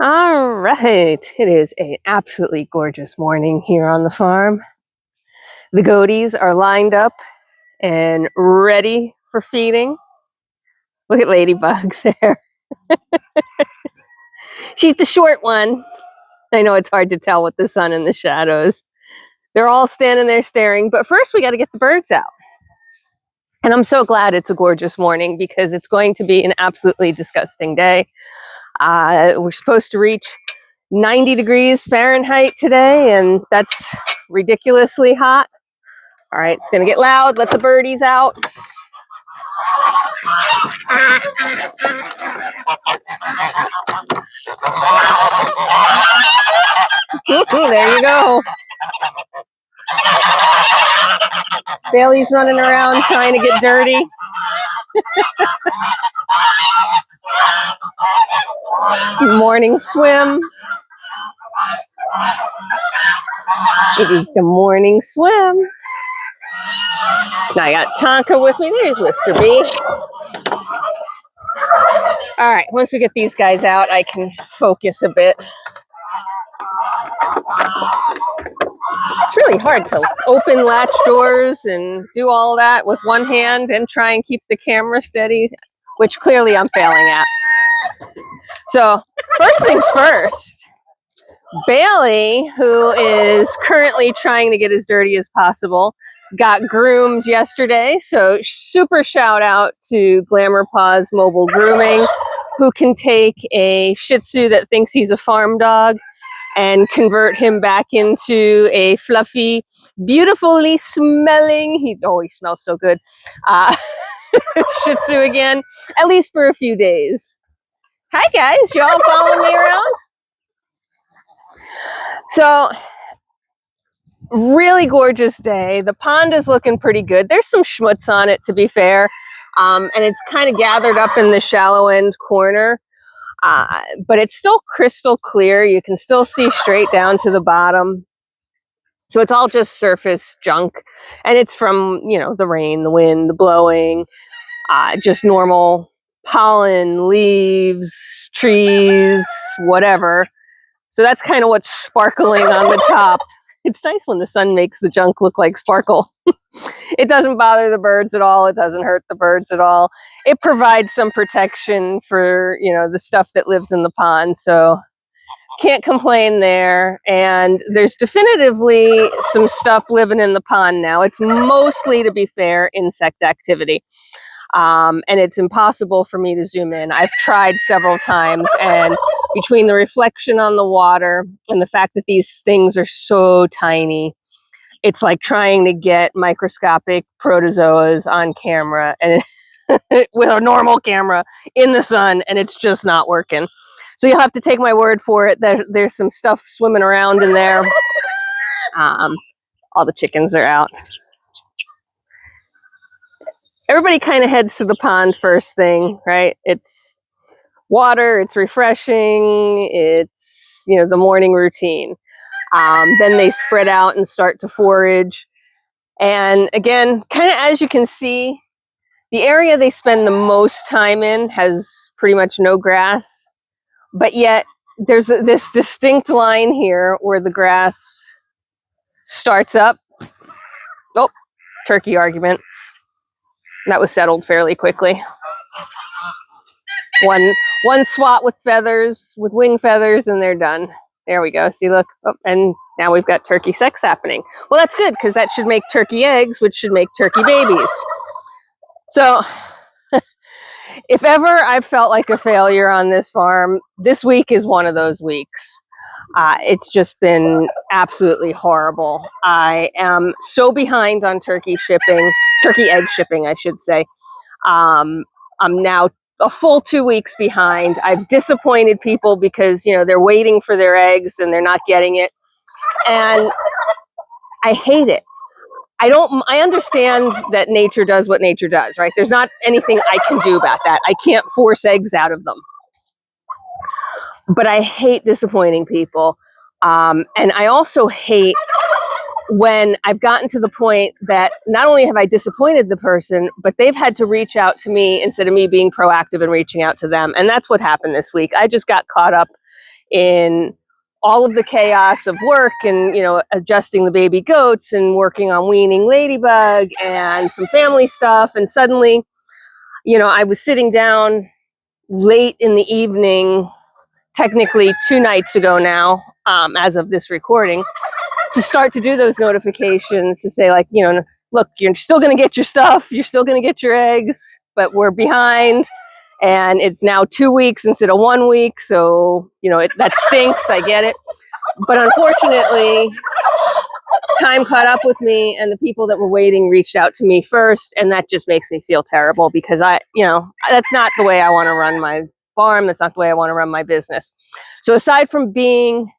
All right, it is an absolutely gorgeous morning here on the farm. The goaties are lined up and ready for feeding. Look at Ladybug there. She's the short one. I know it's hard to tell with the sun and the shadows. They're all standing there staring, but first we got to get the birds out. And I'm so glad it's a gorgeous morning because it's going to be an absolutely disgusting day. We're supposed to reach 90 degrees Fahrenheit today, and that's ridiculously hot. All right, it's gonna get loud. Let the birdies out. There you go. Bailey's running around trying to get dirty. Morning swim. It is the morning swim. Now I got Tonka with me. There's Mr. B. All right, once we get these guys out, I can focus a bit. It's really hard to open latch doors and do all that with one hand and try and keep the camera steady, which clearly I'm failing at. So first things first, Bailey, who is currently trying to get as dirty as possible, got groomed yesterday. So super shout out to Glamour Paws Mobile Grooming, who can take a Shih Tzu that thinks he's a farm dog and convert him back into a fluffy, beautifully smelling, he smells so good, Shih Tzu again, at least for a few days. Hi guys, y'all following me around? So, really gorgeous day. The pond is looking pretty good. There's some schmutz on it, to be fair, and it's kind of gathered up in the shallow end corner. But it's still crystal clear. You can still see straight down to the bottom. So it's all just surface junk. And it's from, the rain, the wind, the blowing, just normal pollen, leaves, trees, whatever. So that's kind of what's sparkling on the top. It's nice when the sun makes the junk look like sparkle. It doesn't bother the birds at all. It doesn't hurt the birds at all. It provides some protection for, the stuff that lives in the pond. So can't complain there. And there's definitively some stuff living in the pond now. It's mostly, to be fair, insect activity. And it's impossible for me to zoom in. I've tried several times, and between the reflection on the water and the fact that these things are so tiny, it's like trying to get microscopic protozoas on camera and with a normal camera in the sun, and it's just not working. So you'll have to take my word for it. There's some stuff swimming around in there. All the chickens are out. Everybody kind of heads to the pond first thing, right? It's water, it's refreshing, it's, the morning routine. Then they spread out and start to forage. And again, kind of as you can see, the area they spend the most time in has pretty much no grass. But yet there's this distinct line here where the grass starts up. Oh, turkey argument. That was settled fairly quickly. One swat with feathers, with wing feathers, and they're done. There we go. See, look. Oh, and now we've got turkey sex happening. Well, that's good because that should make turkey eggs, which should make turkey babies. So if ever I've felt like a failure on this farm, this week is one of those weeks. It's just been absolutely horrible. I am so behind on turkey egg shipping, I should say. I'm now a full 2 weeks behind. I've disappointed people because, they're waiting for their eggs and they're not getting it. And I hate it. I understand that nature does what nature does, right? There's not anything I can do about that. I can't force eggs out of them. But I hate disappointing people. And I also hate when I've gotten to the point that not only have I disappointed the person, but they've had to reach out to me instead of me being proactive and reaching out to them. And that's what happened this week. I just got caught up in all of the chaos of work and, you know, adjusting the baby goats and working on weaning Ladybug and some family stuff. And suddenly, you know, I was sitting down late in the evening, technically 2 nights ago now, as of this recording, to start to do those notifications to say, like, you know, look, you're still going to get your stuff, you're still going to get your eggs, but we're behind. And it's now 2 weeks instead of 1 week. So, you know, that stinks. I get it. But unfortunately, time caught up with me, and the people that were waiting reached out to me first. And that just makes me feel terrible because you know, that's not the way I want to run my farm. That's not the way I want to run my business. So aside from being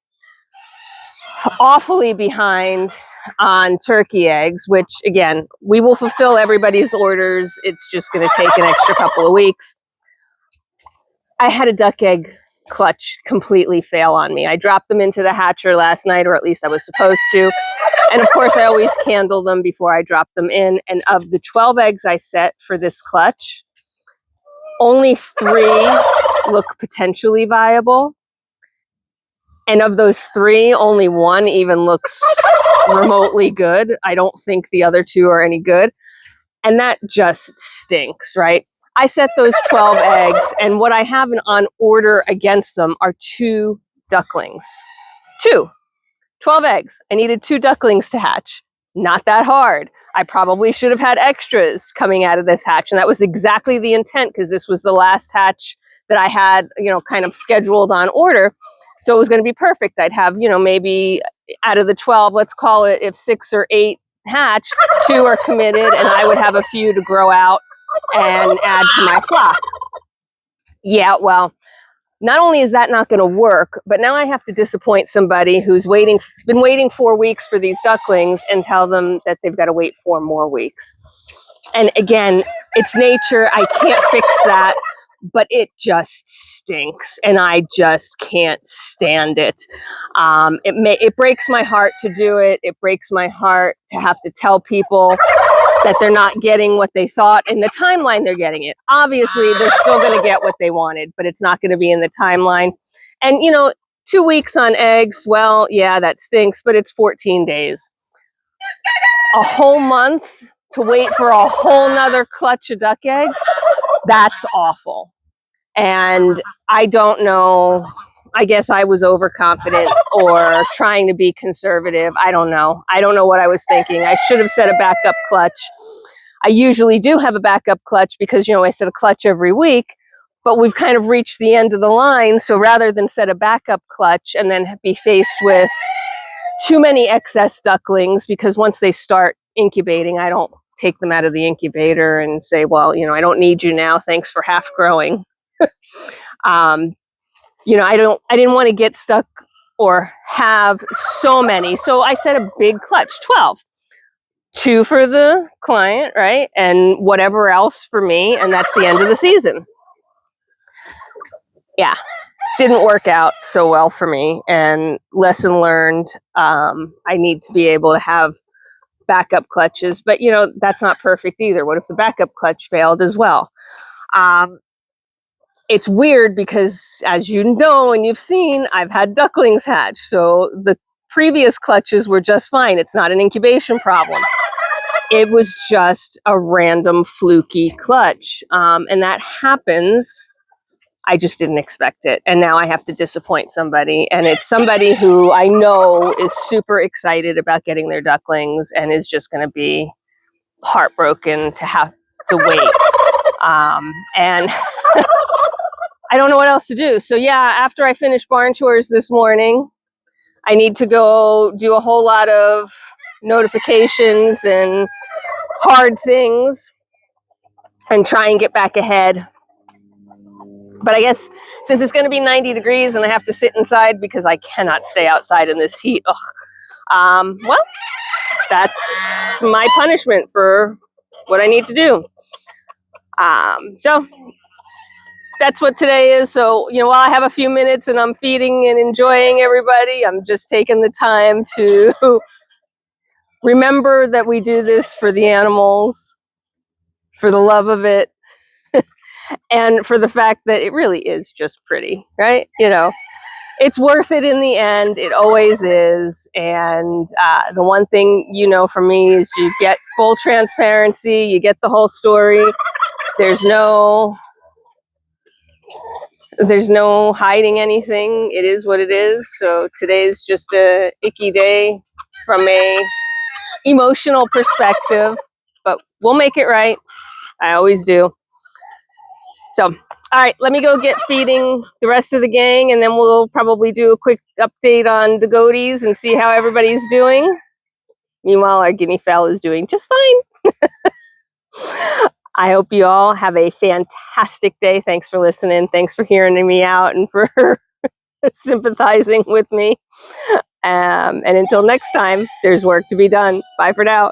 awfully behind on turkey eggs, which again, we will fulfill everybody's orders. It's just going to take an extra couple of weeks. I had a duck egg clutch completely fail on me. I dropped them into the hatcher last night, or at least I was supposed to. And of course, I always candle them before I drop them in. And of the 12 eggs I set for this clutch, only 3 look potentially viable. And of those 3, only 1 even looks remotely good. I don't think the other 2 are any good. And that just stinks, right? I set those 12 eggs, and what I have on order against them are 2 ducklings. 12 eggs. I needed 2 ducklings to hatch. Not that hard. I probably should have had extras coming out of this hatch, and that was exactly the intent, because this was the last hatch that I had, you know, kind of scheduled on order. So it was going to be perfect. I'd have, you know, maybe out of the 12, let's call it, if 6 or 8 hatch, 2 are committed, and I would have a few to grow out and add to my flock. Yeah, well, not only is that not going to work, but now I have to disappoint somebody who's been waiting 4 weeks for these ducklings and tell them that they've got to wait 4 more weeks. And again, it's nature. I can't fix that, but it just stinks, and I just can't stand it. It breaks my heart to do it. It breaks my heart to have to tell people that they're not getting what they thought in the timeline they're getting it. Obviously, they're still going to get what they wanted, but it's not going to be in the timeline. And, you know, 2 weeks on eggs, well, yeah, that stinks, but it's 14 days. A whole month to wait for a whole nother clutch of duck eggs, that's awful. And I don't know, I guess I was overconfident or trying to be conservative. I don't know. I don't know what I was thinking. I should have set a backup clutch. I usually do have a backup clutch because, you know, I set a clutch every week, but we've kind of reached the end of the line. So rather than set a backup clutch and then be faced with too many excess ducklings, because once they start incubating, I don't take them out of the incubator and say, well, you know, I don't need you now. Thanks for half growing. You know, I didn't want to get stuck or have so many. So I set a big clutch, 12. 2 for the client, right? And whatever else for me. And that's the end of the season. Yeah, didn't work out so well for me. And lesson learned, I need to be able to have backup clutches. But, you know, that's not perfect either. What if the backup clutch failed as well? It's weird because, as you know and you've seen, I've had ducklings hatch. So the previous clutches were just fine. It's not an incubation problem. It was just a random fluky clutch. And that happens. I just didn't expect it. And now I have to disappoint somebody. And it's somebody who I know is super excited about getting their ducklings and is just going to be heartbroken to have to wait. And I don't know what else to do. So yeah, after I finish barn chores this morning, I need to go do a whole lot of notifications and hard things and try and get back ahead. But I guess since it's going to be 90 degrees and I have to sit inside because I cannot stay outside in this heat, well, that's my punishment for what I need to do. So that's what today is. So, you know, while I have a few minutes and I'm feeding and enjoying everybody, I'm just taking the time to remember that we do this for the animals, for the love of it, and for the fact that it really is just pretty, right? You know, it's worth it in the end. It always is. And the one thing you know from me is you get full transparency. You get the whole story. There's no hiding anything. It is what it is. So today's just a icky day from a emotional perspective, but we'll make it right. I always do. So, all right, let me go get feeding the rest of the gang, and then we'll probably do a quick update on the goaties and see how everybody's doing. Meanwhile, our guinea fowl is doing just fine. I hope you all have a fantastic day. Thanks for listening. Thanks for hearing me out and for sympathizing with me. And until next time, there's work to be done. Bye for now.